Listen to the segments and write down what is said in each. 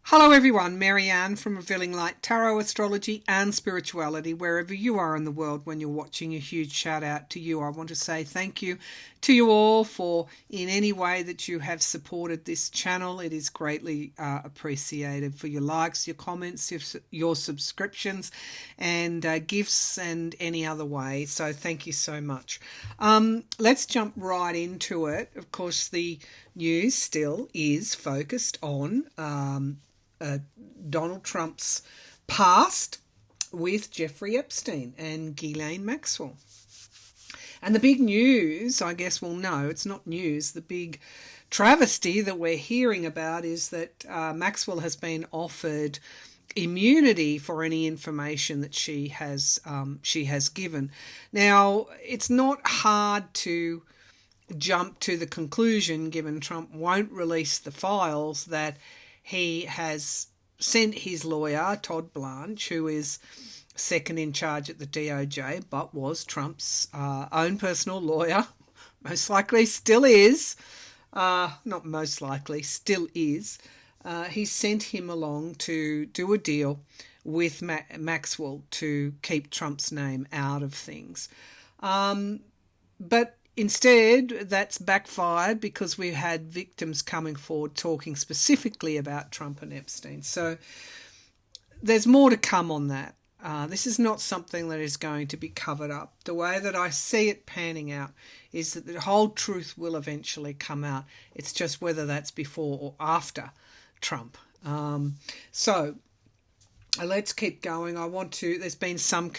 Hello everyone, Maryann from Revealing Light Tarot, Astrology and Spirituality. Wherever you are in the world when you're watching, a huge shout out to you. I want to say thank you to you all for in any way that you have supported this channel. It is greatly appreciated for your likes, your comments, your subscriptions and gifts and any other way. So thank you so much. Let's jump right into it. Of course, the news still is focused on Donald Trump's past with Jeffrey Epstein and Ghislaine Maxwell. And the big news, I guess, well, no, it's not news. The big travesty that we're hearing about is that Maxwell has been offered immunity for any information that she has given. Now, it's not hard to jump to the conclusion, given Trump won't release the files, that he has sent his lawyer, Todd Blanche, who is second in charge at the DOJ, but was Trump's own personal lawyer, most likely still is, not most likely, still is. He sent him along to do a deal with Maxwell to keep Trump's name out of things. But instead, that's backfired because we've had victims coming forward talking specifically about Trump and Epstein. So there's more to come on that. This is not something that is going to be covered up. The way that I see it panning out is that the whole truth will eventually come out. It's just whether that's before or after Trump. So let's keep going. There's been some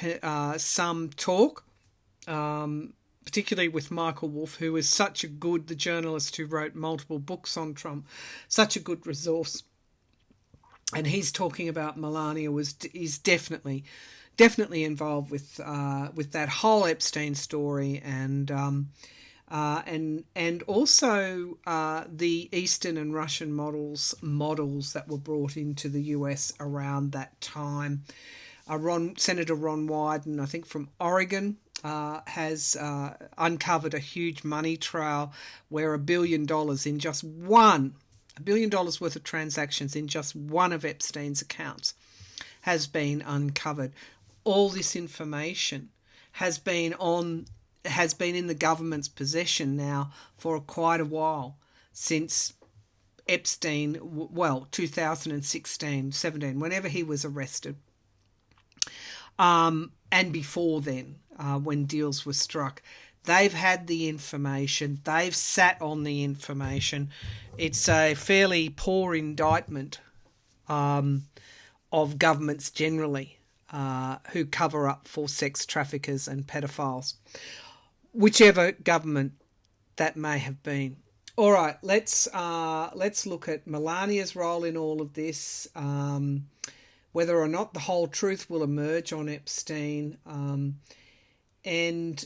talk, particularly with Michael Wolff, who is the journalist who wrote multiple books on Trump, such a good resource. And he's talking about Melania is definitely involved with that whole Epstein story, and also the Eastern and Russian models that were brought into the US around that time. Senator Ron Wyden, I think from Oregon, has uncovered a huge money trail where $1 billion in just $1 billion worth of transactions in just one of Epstein's accounts has been uncovered. All this information has been in the government's possession now for quite a while, since Epstein, 2016, 17, whenever he was arrested. And before then, when deals were struck, they've had the information. They've sat on the information. It's a fairly poor indictment of governments generally who cover up for sex traffickers and pedophiles, whichever government that may have been. All right, let's look at Melania's role in all of this. Whether or not the whole truth will emerge on Epstein. And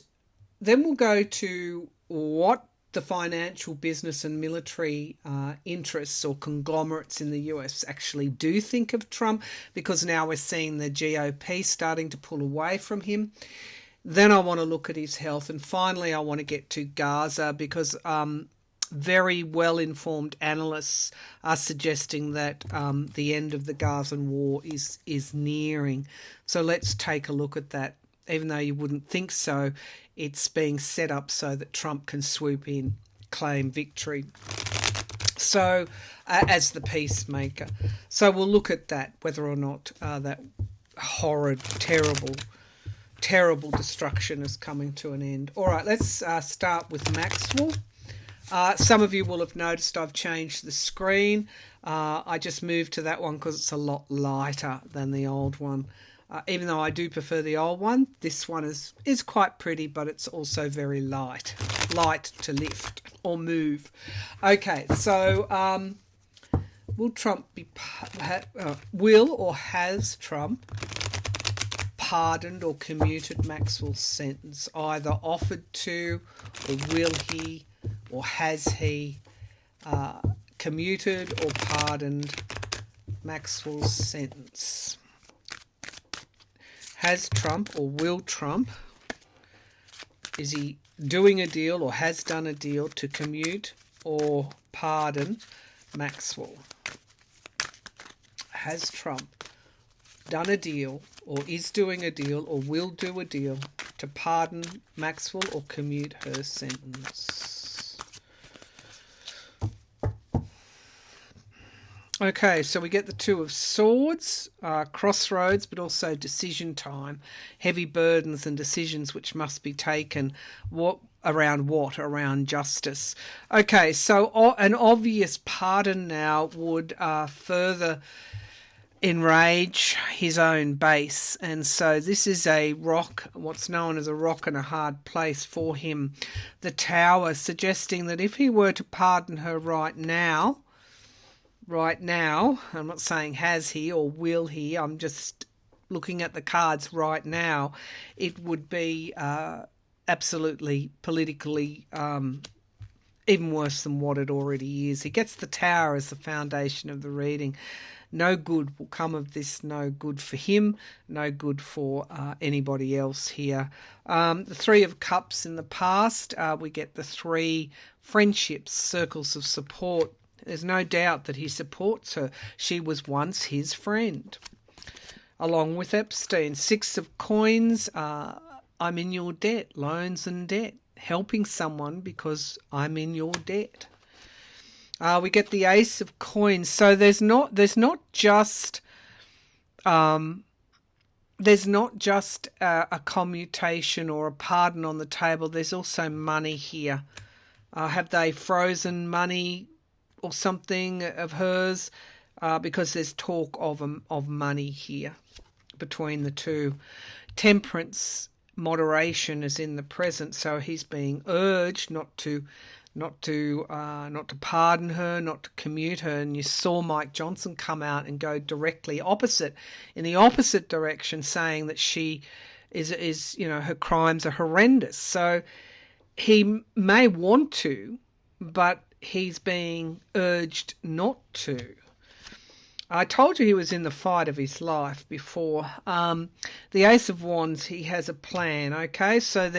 then we'll go to what the financial, business and military interests or conglomerates in the US actually do think of Trump, because now we're seeing the GOP starting to pull away from him. Then I want to look at his health. And finally, I want to get to Gaza, because very well-informed analysts are suggesting that the end of the Gazan war is nearing. So let's take a look at that. Even though you wouldn't think so, it's being set up so that Trump can swoop in, claim victory. So, as the peacemaker. So we'll look at that, whether or not that horrid, terrible destruction is coming to an end. All right, let's start with Maxwell. Some of you will have noticed I've changed the screen. I just moved to that one because it's a lot lighter than the old one. Even though I do prefer the old one, this one is quite pretty, but it's also very light to lift or move. Okay, so has Trump pardoned or commuted Maxwell's sentence? Either offered to, or will he, or has he commuted or pardoned Maxwell's sentence? Has Trump, or will Trump, is he doing a deal or has done a deal to commute or pardon Maxwell? has Trump done a deal, or is doing a deal, or will do a deal to pardon Maxwell or commute her sentence? Okay, so we get the Two of Swords, crossroads, but also decision time, heavy burdens and decisions which must be taken. Around justice. Okay, so an obvious pardon now would further enrage his own base, and so this is a rock, what's known as a rock and a hard place for him. The Tower, suggesting that if he were to pardon her right now, I'm not saying has he or will he, I'm just looking at the cards right now, it would be absolutely politically even worse than what it already is. He gets the Tower as the foundation of the reading. No good will come of this, no good for him, no good for anybody else here. The Three of Cups in the past, we get the three friendships, circles of support. There's no doubt that he supports her. She was once his friend. Along with Epstein. Six of Coins, I'm in your debt, loans and debt. Helping someone because I'm in your debt. We get the Ace of Coins. So there's not just a commutation or a pardon on the table. There's also money here. Have they frozen money or something of hers? Because there's talk of money here between the two. Temperance, moderation is in the present, so he's being urged not to pardon her, not to commute her. And you saw Mike Johnson come out and go directly opposite, in the opposite direction, saying that she is her crimes are horrendous. So he may want to, but he's being urged not to. I told you he was in the fight of his life before. The Ace of Wands, he has a plan, okay? So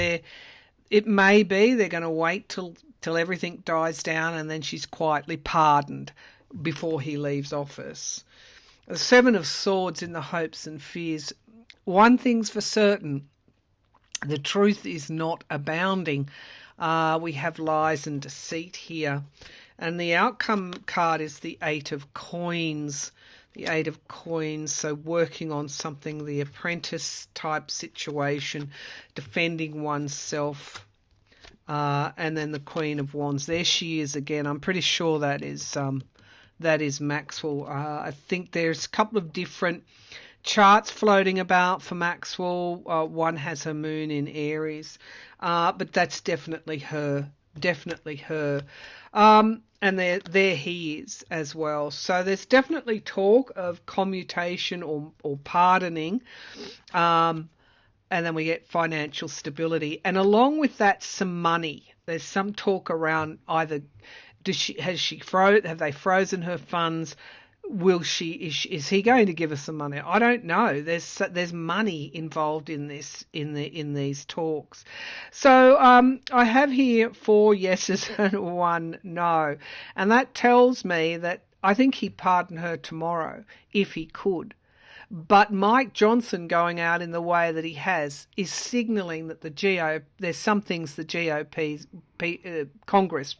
it may be they're going to wait till everything dies down and then she's quietly pardoned before he leaves office. The Seven of Swords in the hopes and fears. One thing's for certain, the truth is not abounding. We have lies and deceit here. And the outcome card is the Eight of Coins. The Eight of Coins, so working on something, the apprentice type situation, defending oneself. And then the Queen of Wands. There she is again. I'm pretty sure that is Maxwell. I think there's a couple of different charts floating about for Maxwell. One has her moon in Aries. But that's definitely her. Definitely her. And there he is as well. So there's definitely talk of commutation or pardoning. And then we get financial stability. And along with that, some money. There's some talk around either have they frozen her funds? Is he going to give us some money? I don't know. There's money involved in this in these talks. So I have here 4 yeses and 1 no, and that tells me that I think he'd pardon her tomorrow if he could. But Mike Johnson going out in the way that he has is signalling that there's some things the GOP Congress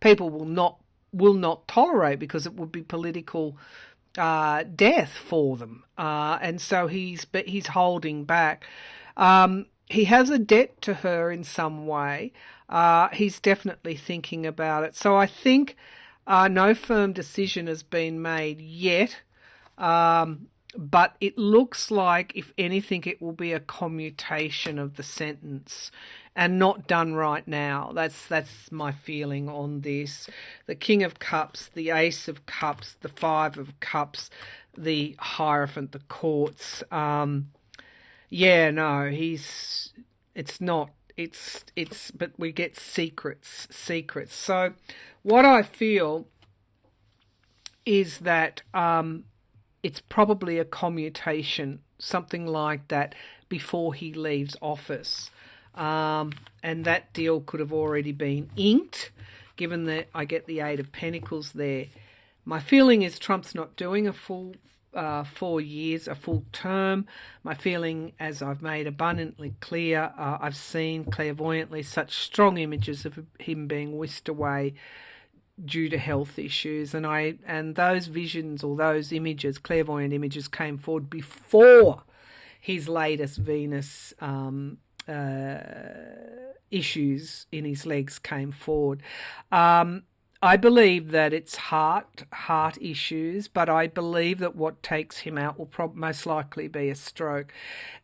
people will not tolerate because it would be political death for them. And so he's holding back. He has a debt to her in some way. He's definitely thinking about it. So I think no firm decision has been made yet. But it looks like, if anything, it will be a commutation of the sentence and not done right now. That's my feeling on this. The King of Cups, the Ace of Cups, the Five of Cups, the Hierophant, the Courts. But we get secrets. So what I feel is that it's probably a commutation, something like that, before he leaves office. And that deal could have already been inked, given that I get the Eight of Pentacles there. My feeling is Trump's not doing a full 4 years, a full term. My feeling, as I've made abundantly clear, I've seen clairvoyantly such strong images of him being whisked away due to health issues, and those visions or those images, clairvoyant images, came forward before his latest Venus issues in his legs came forward. I believe that it's heart issues, but I believe that what takes him out will most likely be a stroke.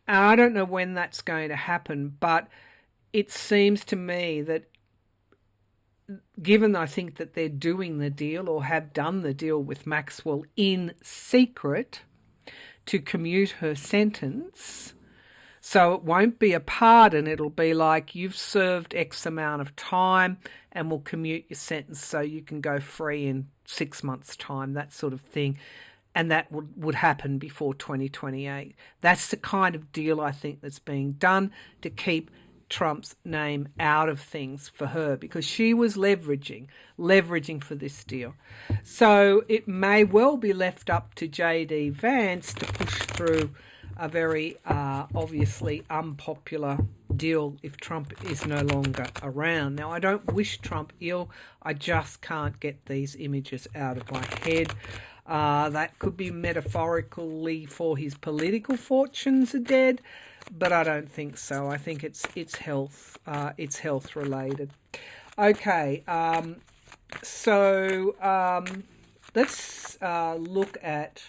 And I don't know when that's going to happen, but it seems to me that given I think that they're doing the deal or have done the deal with Maxwell in secret to commute her sentence, so it won't be a pardon, it'll be like you've served X amount of time and we'll commute your sentence so you can go free in 6 months' time, that sort of thing. And that would happen before 2028. That's the kind of deal I think that's being done to keep Trump's name out of things for her, because she was leveraging for this deal. So it may well be left up to JD Vance to push through a very obviously unpopular deal if Trump is no longer around. Now, I don't wish Trump ill. I just can't get these images out of my head. That could be metaphorically for his political fortunes are dead, but I don't think so. I think it's health. It's health related. Okay, so let's look at.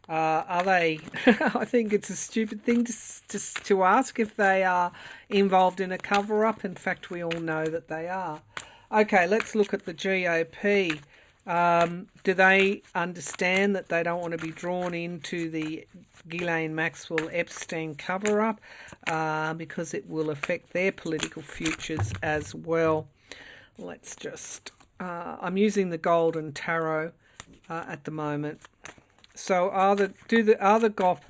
Are they? I think it's a stupid thing to ask if they are involved in a cover-up. In fact, we all know that they are. Okay, let's look at the GOP. Do they understand that they don't want to be drawn into the Ghislaine Maxwell-Epstein cover-up because it will affect their political futures as well? Let's just... I'm using the Golden Tarot at the moment. So are the GOP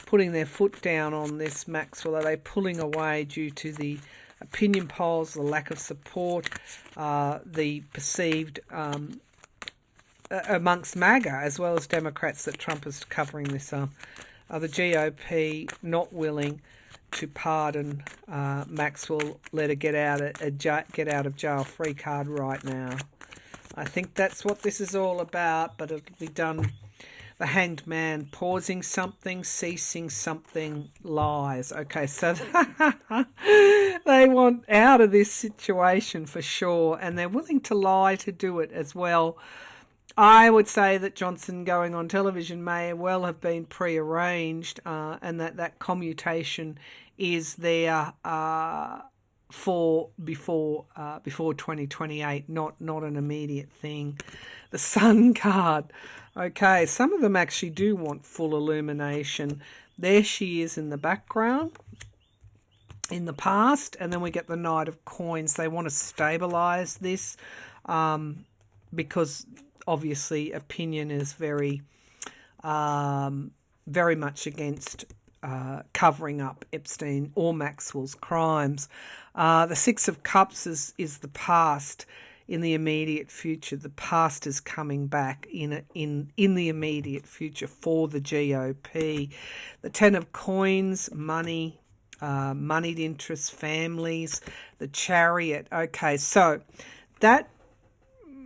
putting their foot down on this Maxwell? Are they pulling away due to the opinion polls, the lack of support, the perceived amongst MAGA as well as Democrats that Trump is covering this up? Are the GOP not willing to pardon Maxwell, let her get out of jail free card right now? I think that's what this is all about, but it'll be done. The Hanged Man, pausing something, ceasing something, lies. Okay, so they want out of this situation for sure, and they're willing to lie to do it as well. I would say that Johnson going on television may well have been prearranged, and that commutation is there for before 2028, not an immediate thing. The Sun card. Okay, some of them actually do want full illumination. There she is in the background in the past, and then we get the Knight of Coins. They want to stabilize this because obviously opinion is very much against covering up Epstein or Maxwell's crimes. The Six of Cups is the past. In the immediate future, the past is coming back in the immediate future for the GOP. The Ten of Coins, money, moneyed interests, families, the Chariot. Okay, so that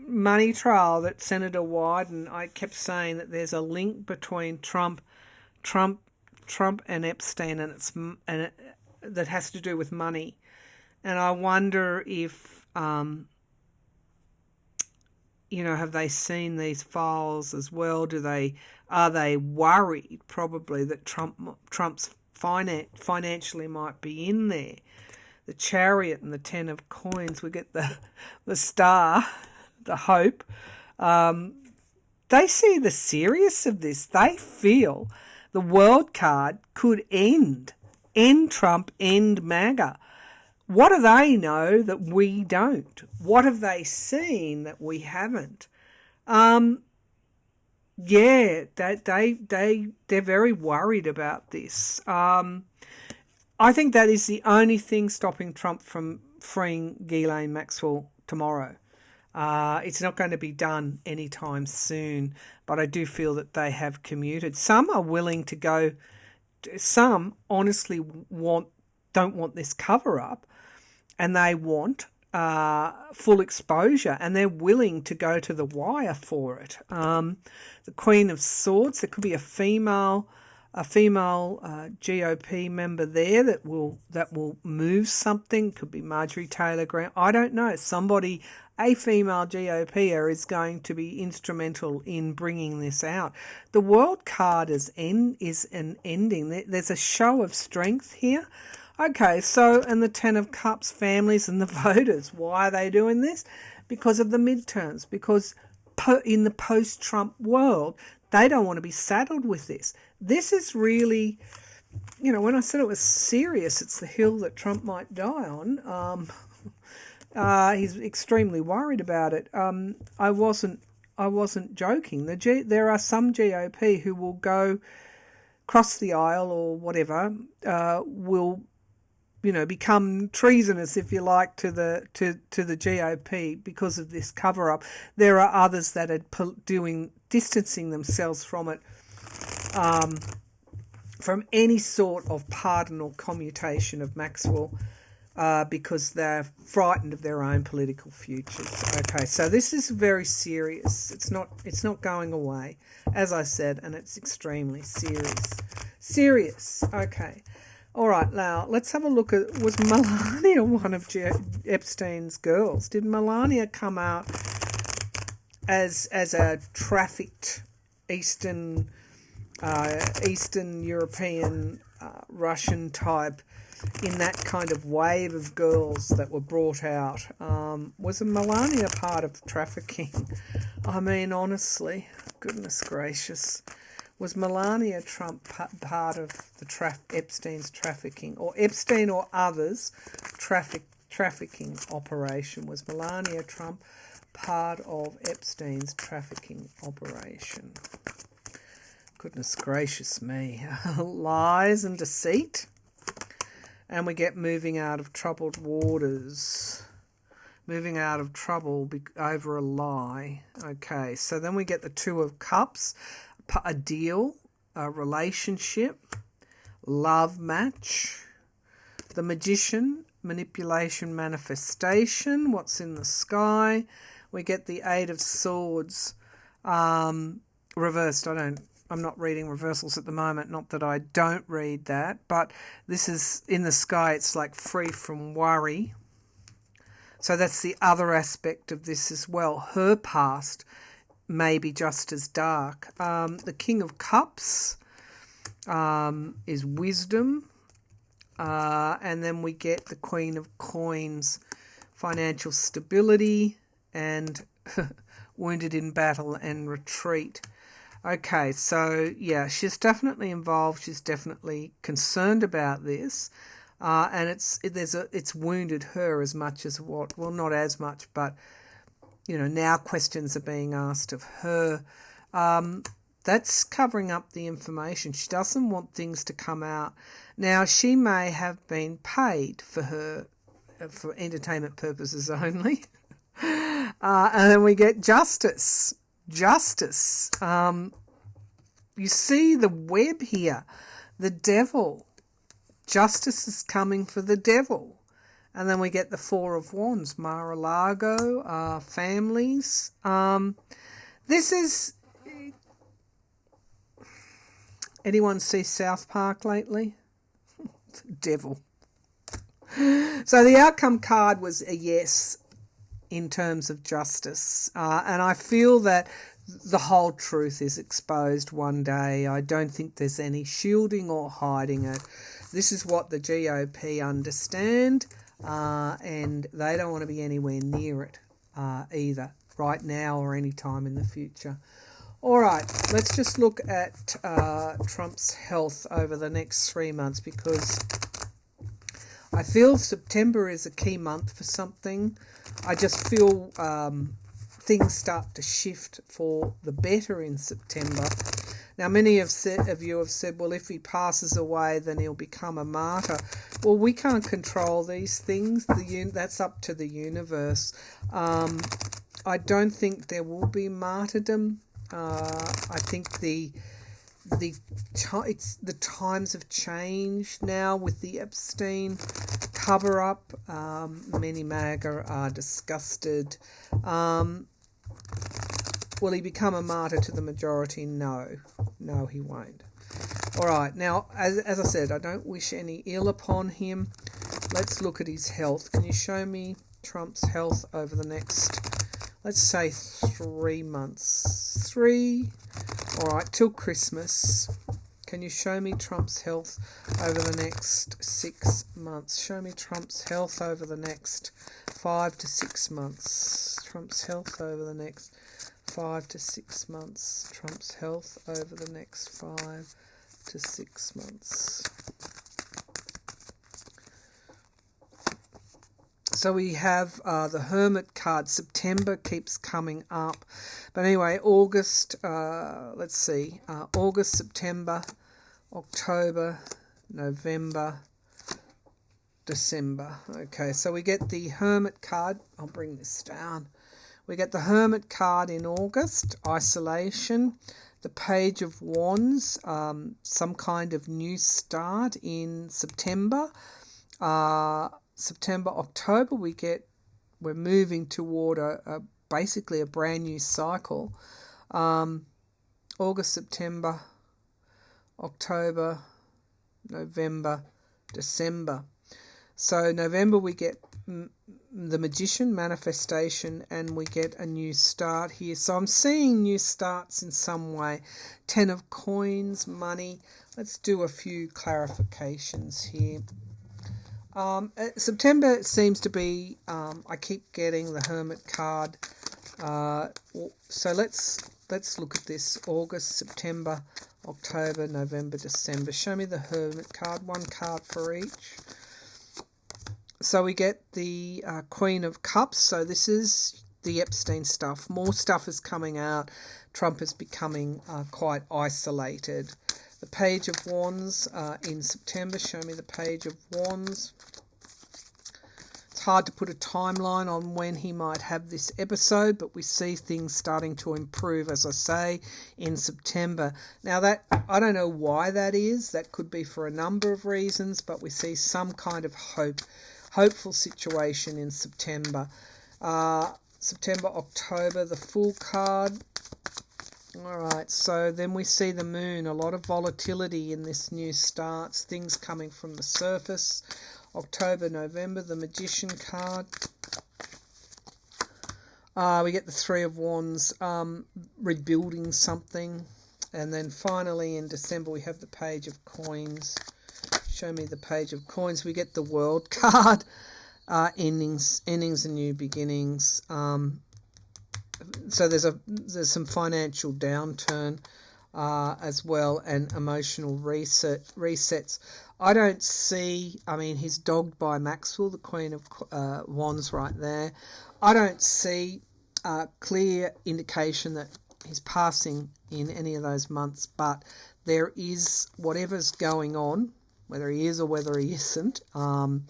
money trail that Senator Wyden, I kept saying that there's a link between Trump and Epstein, and that has to do with money. And I wonder if have they seen these files as well? Are they worried probably that Trump's financially might be in there? The Chariot and the Ten of Coins, we get the Star, the Hope. They see the seriousness of this. They feel the World card could end Trump, end MAGA. What do they know that we don't? What have they seen that we haven't? They're very worried about this. I think that is the only thing stopping Trump from freeing Ghislaine Maxwell tomorrow. It's not going to be done anytime soon, but I do feel that they have commuted. Some are willing to go. Some honestly don't want this cover up, and they want full exposure, and they're willing to go to the wire for it. The Queen of Swords, there could be a female GOP member there that will move something. Could be Marjorie Taylor Greene. I don't know. A female GOPer is going to be instrumental in bringing this out. The World card is an ending. There's a show of strength here. Okay, so, and the Ten of Cups, families and the voters. Why are they doing this? Because of the midterms. Because in the post-Trump world, they don't want to be saddled with this. This is really, when I said it was serious, it's the hill that Trump might die on. He's extremely worried about it. I wasn't joking. There are some GOP who will go cross the aisle or whatever, will become treasonous, if you like, to the GOP because of this cover up. There are others that are distancing themselves from it, from any sort of pardon or commutation of Maxwell. Because they're frightened of their own political futures. Okay, so this is very serious. It's not going away, as I said, and it's extremely serious. Okay, all right. Now let's have a look at, was Melania one of Epstein's girls? Did Melania come out as a trafficked Eastern European Russian type? In that kind of wave of girls that were brought out, was Melania part of trafficking? I mean, honestly, goodness gracious, was Melania Trump part of the Epstein's trafficking, or Epstein or others trafficking operation? Was Melania Trump part of Epstein's trafficking operation? Goodness gracious me, lies and deceit. And we get moving out of troubled waters. Moving out of trouble over a lie. Okay, so then we get the Two of Cups. A deal, a relationship, love match. The Magician, manipulation, manifestation. What's in the sky? We get the Eight of Swords. Reversed, I'm not reading reversals at the moment, not that I don't read that, but this is in the sky, it's like free from worry. So that's the other aspect of this as well. Her past may be just as dark. The King of Cups is wisdom, and then we get the Queen of Coins, financial stability, and wounded in battle and retreat. Okay, so yeah, she's definitely involved. She's definitely concerned about this, and it's wounded her as much as not as much, but now questions are being asked of her. That's covering up the information. She doesn't want things to come out. Now, she may have been paid for entertainment purposes only, and then we get justice. You see the web here. The devil. Justice is coming for the devil. And then we get the Four of Wands. Mar-a-Lago, families. This is... Anyone see South Park lately? Devil. So the outcome card was a yes in terms of justice. And I feel that the whole truth is exposed one day. I don't think there's any shielding or hiding it. This is what the GOP understand, and they don't want to be anywhere near it either, right now or any time in the future. All right, let's just look at Trump's health over the next 3 months, because I feel September is a key month for something. I just feel things start to shift for the better in September. Now, many of you have said, well, if he passes away, then he'll become a martyr. Well, we can't control these things. That's up to the universe. I don't think there will be martyrdom. I think the times have changed now with the Epstein cover-up. Many MAGA are disgusted. Will he become a martyr to the majority? No, he won't. All right, now, as I said, I don't wish any ill upon him. Let's look at his health. Can you show me Trump's health over the next, let's say, 3 months? All right, till Christmas. Can you show me Trump's health over the next 6 months? Show me Trump's health over the next 5 to 6 months. Trump's health over the next 5 to 6 months. Trump's health over the next 5 to 6 months. So we have the Hermit card. September keeps coming up. But anyway, August, let's see. August, September, October, November, December. Okay, so we get the Hermit card. I'll bring this down. We get the Hermit card in August, isolation. The Page of Wands, some kind of new start in September. September, October, we're moving toward basically a brand new cycle. August, September, October, November, December. So November we get the Magician, manifestation, and we get a new start here. So I'm seeing new starts in some way. 10 of Coins, money. Let's do a few clarifications here. September seems to be, I keep getting the Hermit card. So let's look at this. August, September, October, November, December. Show me the Hermit card. One card for each. So we get the Queen of Cups. So this is the Epstein stuff. More stuff is coming out. Trump is becoming quite isolated. The Page of Wands in September. Show me the Page of Wands. It's hard to put a timeline on when he might have this episode, but we see things starting to improve, as I say, in September. Now, that I don't know why that is. That could be for a number of reasons, but we see some kind of hopeful situation in September. September, October, the Fool card. All right, so then we see the Moon, a lot of volatility in this new starts, things coming from the surface. October, November, the Magician card. We get the Three of Wands, rebuilding something. And then finally in December we have the Page of Coins. Show me the Page of Coins. We get the World card, endings and new beginnings. So there's some financial downturn as well, and emotional resets. I don't see, he's dogged by Maxwell, the Queen of Wands right there. I don't see a clear indication that he's passing in any of those months, but there is whatever's going on, whether he is or whether he isn't. And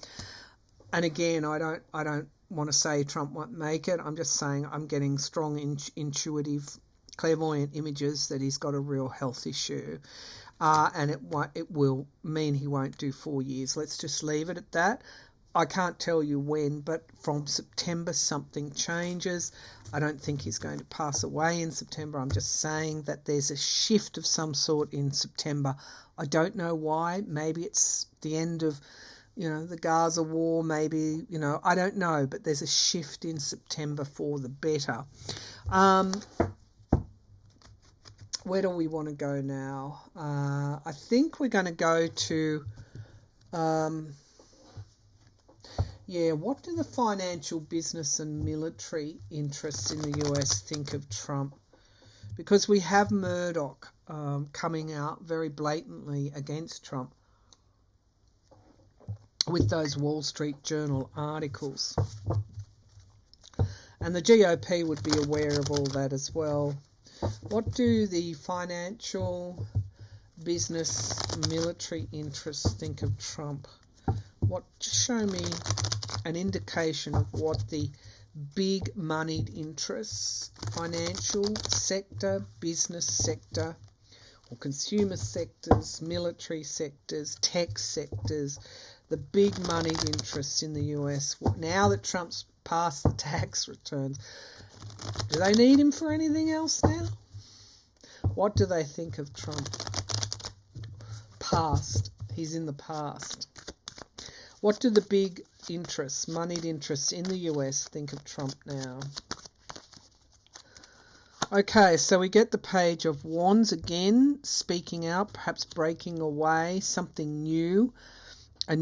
again, I don't want to say Trump won't make it. I'm just saying I'm getting strong intuitive clairvoyant images that he's got a real health issue, and it will mean he won't do 4 years. Let's just leave it at that. I can't tell you when, but from September something changes. I don't think he's going to pass away in September. I'm just saying that there's a shift of some sort in September. I don't know why. Maybe it's the end of the Gaza war, maybe, I don't know, but there's a shift in September for the better. Where do we want to go now? I think we're going to go to, what do the financial, business and military interests in the US think of Trump? Because we have Murdoch coming out very blatantly against Trump with those Wall Street Journal articles. And the GOP would be aware of all that as well. What do the financial, business, military interests think of Trump? Just show me an indication of what the big moneyed interests, financial sector, business sector, or consumer sectors, military sectors, tech sectors, the big moneyed interests in the US. Now that Trump's passed the tax returns, do they need him for anything else now? What do they think of Trump? Past. He's in the past. What do the big interests, moneyed interests in the US think of Trump now? Okay, so we get the Page of Wands again, speaking out, perhaps breaking away, something new, a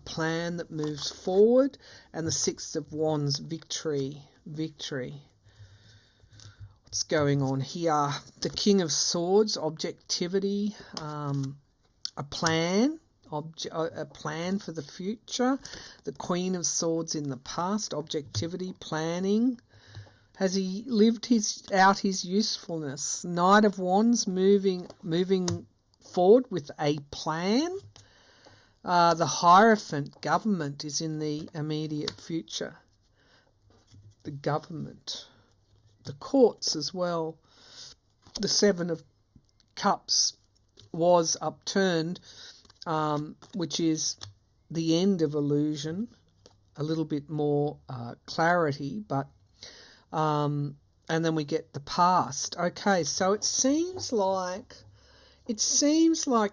plan that moves forward, and the Six of Wands, victory. What's going on here? The King of Swords, objectivity, a plan for the future. The Queen of Swords in the past, objectivity, planning. Has he lived out his usefulness? Knight of Wands, moving forward with a plan. The Hierophant, government, is in the immediate future. The government. The courts as well. The Seven of Cups was upturned, which is the end of illusion. A little bit more clarity, but and then we get the past. Okay, so it seems like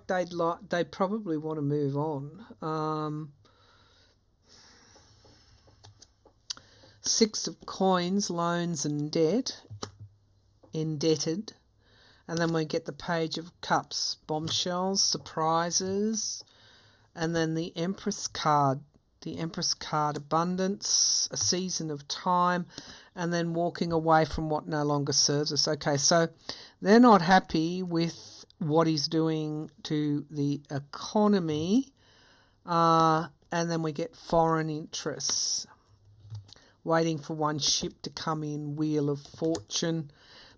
they'd probably want to move on. Six of Coins, loans and debt, indebted. And then we get the Page of Cups, bombshells, surprises. And then the Empress card, abundance, a season of time, and then walking away from what no longer serves us. Okay, so they're not happy with what he's doing to the economy. And then we get foreign interests. Waiting for one ship to come in, Wheel of Fortune.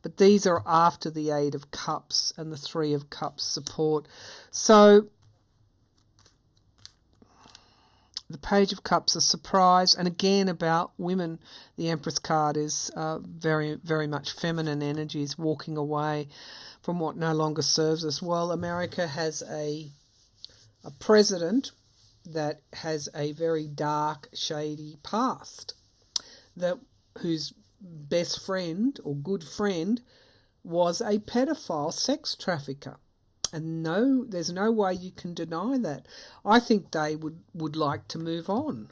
But these are after the Eight of Cups and the Three of Cups support. So the Page of Cups, a surprise. And again about women, the Empress card is very, very much feminine energies, walking away from what no longer serves us. Well, America has a president that has a very dark, shady past. Whose best friend or good friend was a pedophile sex trafficker. And there's no way you can deny that. I think they would like to move on.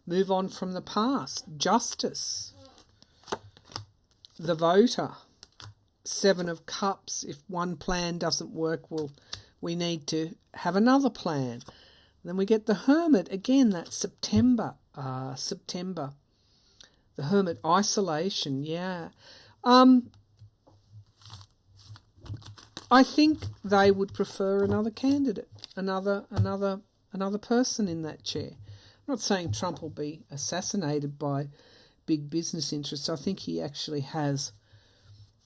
Move on from the past. Justice. The Voter. Seven of Cups. If one plan doesn't work, well, we need to have another plan. Then we get the Hermit. Again, that's September. The Hermit, isolation, yeah. I think they would prefer another candidate, another person in that chair. I'm not saying Trump will be assassinated by big business interests. I think he actually has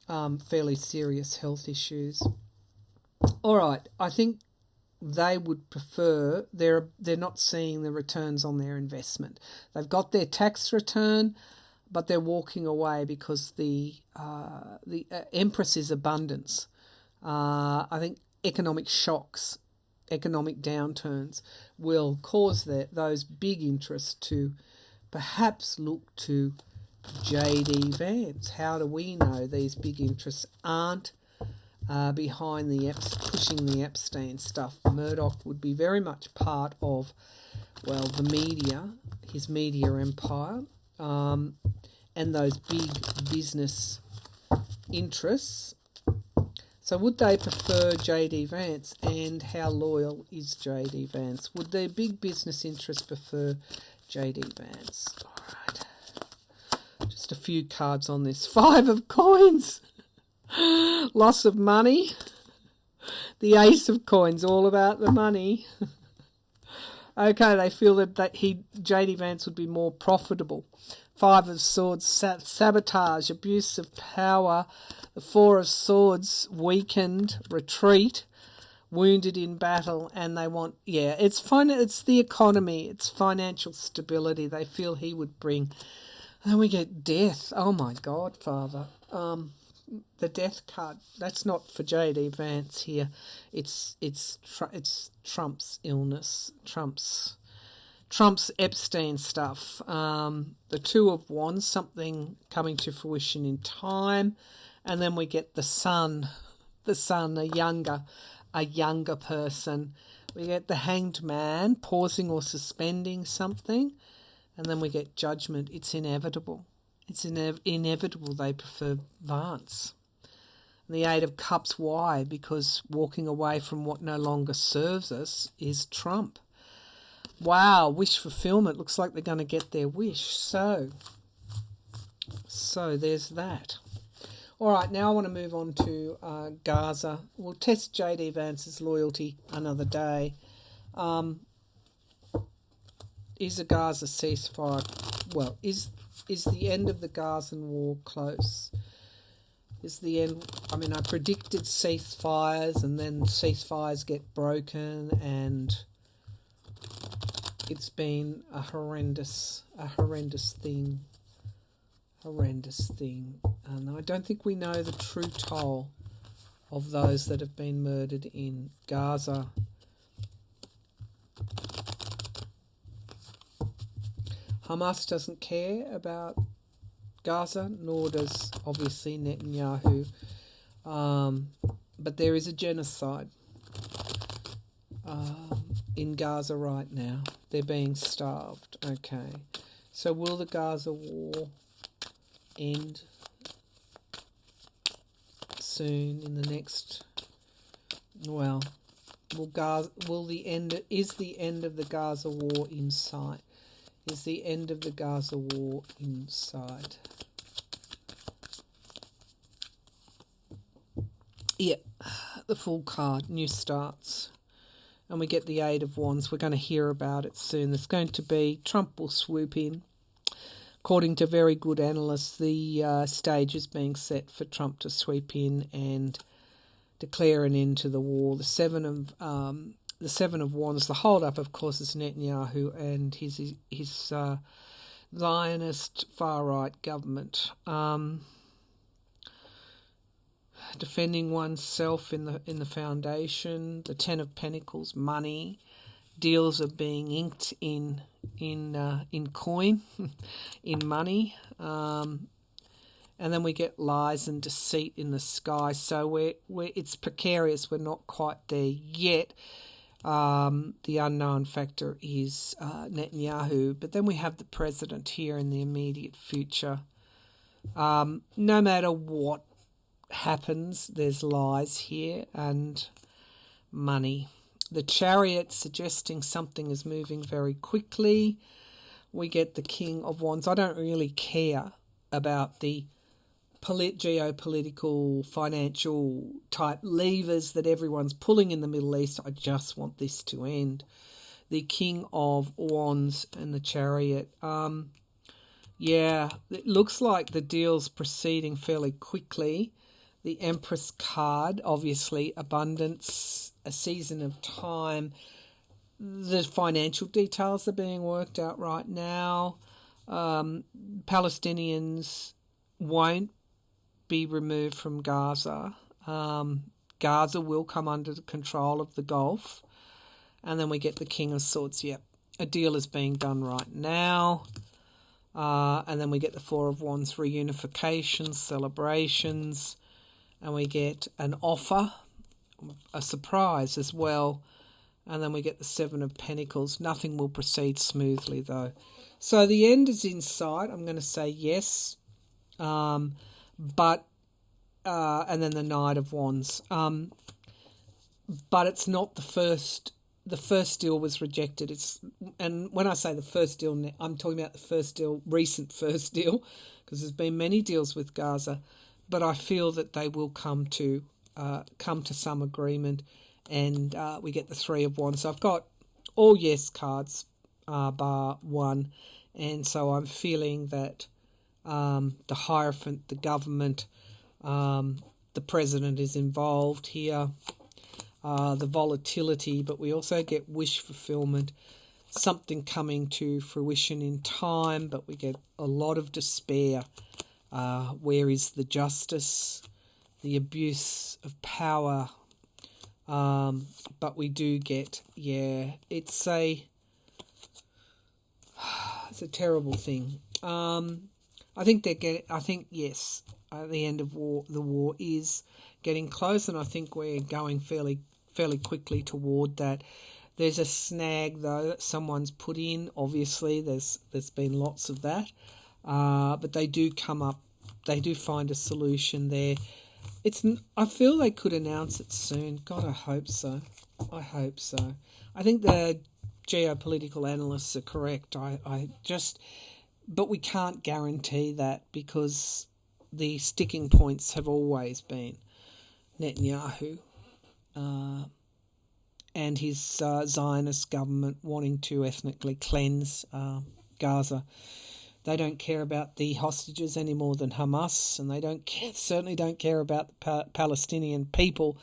fairly serious health issues. All right, I think they would prefer, they're not seeing the returns on their investment. They've got their tax return, but they're walking away because the Empress is abundance. I think economic shocks, economic downturns will cause those big interests to perhaps look to J.D. Vance. How do we know these big interests aren't behind pushing the Epstein stuff? Murdoch would be very much part of, the media, his media empire, and those big business interests. So would they prefer J.D. Vance, and how loyal is J.D. Vance? Would their big business interests prefer J.D. Vance? All right. Just a few cards on this. Five of Coins. Loss of money. The Ace of Coins, all about the money. Okay, they feel that J.D. Vance would be more profitable. Five of Swords, sabotage, abuse of power. The Four of Swords, weakened, retreat. wounded in battle, and they want, it's fine. It's the economy, it's financial stability they feel he would bring. And then we get death. Oh my God, Father. The death card. That's not for J.D. Vance here. It's Trump's illness. Trump's Epstein stuff. The Two of Wands, something coming to fruition in time, and then we get the Sun, a younger person. We get the Hanged Man, pausing or suspending something, and then we get Judgment. It's inevitable. It's inevitable they prefer Vance. And the Eight of Cups, why? Because walking away from what no longer serves us is Trump. Wow, wish fulfillment. Looks like they're going to get their wish. So there's that. All right, now I want to move on to Gaza. We'll test J.D. Vance's loyalty another day. Is a Gaza ceasefire... Well, is the end of the Gazan war close? Is the end... I mean, I predicted ceasefires, and then ceasefires get broken, and it's been a horrendous thing. And I don't think we know the true toll of those that have been murdered in Gaza. Hamas doesn't care about Gaza, nor does obviously Netanyahu. But there is a genocide in Gaza right now. They're being starved. Okay. So will the Gaza war end soon in the next... Well, is the end of the Gaza war in sight? Is the end of the Gaza war in sight? Yeah, the full card, new starts. And we get the Eight of Wands. We're going to hear about it soon. There's going to be... Trump will swoop in. According to very good analysts, the stage is being set for Trump to sweep in and declare an end to the war. The Seven of Wands. The hold-up, of course, is Netanyahu and his Zionist far-right government. Defending oneself in the foundation. The Ten of Pentacles, money. Deals are being inked in coin, in money, and then we get lies and deceit in the sky. So we're it's precarious. We're not quite there yet. The unknown factor is Netanyahu, but then we have the president here in the immediate future. No matter what happens, there's lies here and money. The Chariot suggesting something is moving very quickly. We get the King of Wands. I don't really care about the geopolitical, financial type levers that everyone's pulling in the Middle East. I just want this to end. The King of Wands and the Chariot. It looks like the deal's proceeding fairly quickly. The Empress card, obviously abundance, a season of time. The financial details are being worked out right now. Palestinians won't be removed from Gaza. Gaza will come under the control of the Gulf. And then we get the King of Swords. Yep, a deal is being done right now. And then we get the Four of Wands, reunification, celebrations. And we get an offer, a surprise as well. And then we get the Seven of Pentacles. Nothing will proceed smoothly, though. So the end is in sight. I'm going to say yes. And then the Knight of Wands. But it's not the first. The first deal was rejected. And when I say the first deal, I'm talking about the first deal, recent first deal, because there's been many deals with Gaza. But I feel that they will come to some agreement, and we get the Three of Wands. So I've got all yes cards, bar one, and so I'm feeling that the Hierophant, the government, the president is involved here. the volatility, but we also get wish fulfillment, something coming to fruition in time, but we get a lot of despair. Where is the justice, the abuse of power? But we do get, it's a terrible thing. I think yes, the end of the war is getting close, and I think we're going fairly quickly toward that. There's a snag though that someone's put in. Obviously, there's been lots of that, but they do come up. They do find a solution there. I feel they could announce it soon. God, I hope so. I think the geopolitical analysts are correct. But we can't guarantee that, because the sticking points have always been Netanyahu and his Zionist government wanting to ethnically cleanse Gaza. They don't care about the hostages any more than Hamas, and they certainly don't care about the Palestinian people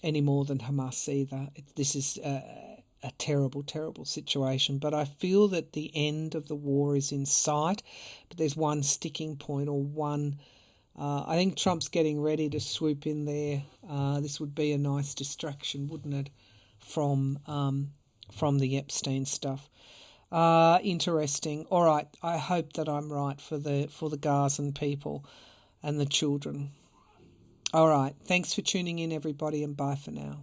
any more than Hamas either. This is a terrible, terrible situation. But I feel that the end of the war is in sight. But there's one sticking point, or one. I think Trump's getting ready to swoop in there. This would be a nice distraction, wouldn't it, from the Epstein stuff. Interesting. All right. I hope that I'm right for the Gazan people and the children. All right. Thanks for tuning in, everybody, and bye for now.